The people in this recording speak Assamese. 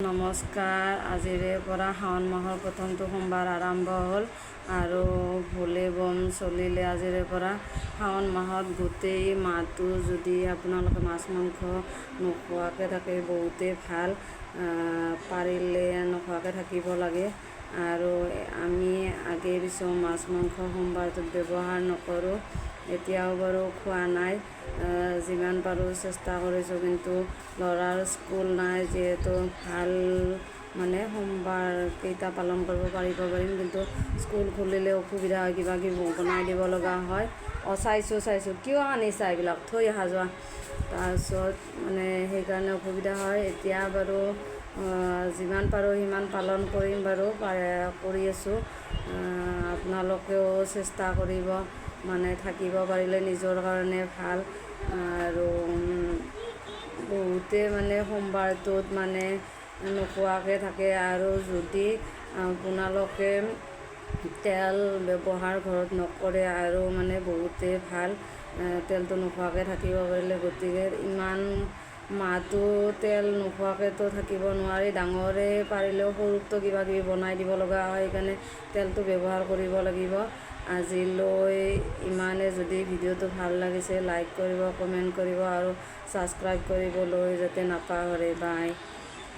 নমস্কাৰ। আজিৰে পৰা শাওণ মাহৰ প্ৰথমটো সোমবাৰ আৰম্ভ হ'ল আৰু ভোলে বম চলিলে আজিৰে পৰা। শাওণ মাহত গোটেই মাহটো যদি আপোনালোকে মাছ মাংস নোখোৱাকৈ থাকে বহুতেই ভাল, পাৰিলে নোখোৱাকৈ থাকিব লাগে। আৰু আমি আগে পিছেও মাছ মাংস সোমবাৰটোত ব্যৱহাৰ নকৰোঁ, এতিয়াও বাৰু খোৱা নাই। যিমান পাৰোঁ চেষ্টা কৰিছোঁ, কিন্তু ল'ৰাৰ স্কুল নাই যিহেতু ভাল সোমবাৰ কেইটা পালন কৰিব পাৰিম, কিন্তু স্কুল খুলিলে অসুবিধা হয়, কিবা কিবি বনাই দিব লগা হয়। চাইছোঁ কিয় আনিছা এইবিলাক, থৈ অহা যোৱা। তাৰপিছত সেইকাৰণে অসুবিধা হয়। এতিয়া বাৰু যিমান পাৰোঁ সিমান পালন কৰিম বাৰু, কৰি আছোঁ। আপোনালোকেও চেষ্টা কৰিব, থাকিব পাৰিলে নিজৰ কাৰণে ভাল। আৰু বহুতে সোমবাৰটোত নোখোৱাকৈ থাকে। আৰু যদি আপোনালোকে তেল ব্যৱহাৰ ঘৰত নকৰে আৰু বহুতেই ভাল, তেলটো নোখোৱাকৈ থাকিব পাৰিলে। গতিকে ইমান মাহটো তেল নোখোৱাকৈতো থাকিব নোৱাৰি। ডাঙৰে পাৰিলেও সৰুকতো কিবা কিবি বনাই দিব লগা হয়, সেইকাৰণে তেলটো ব্যৱহাৰ কৰিব লাগিব। আজিলৈ ইমানে। যদি ভিডিঅ'টো ভাল লাগিছে লাইক কৰিব, কমেণ্ট কৰিব আৰু ছাবস্ক্ৰাইব কৰিবলৈ যাতে নাপাহৰে। বাই।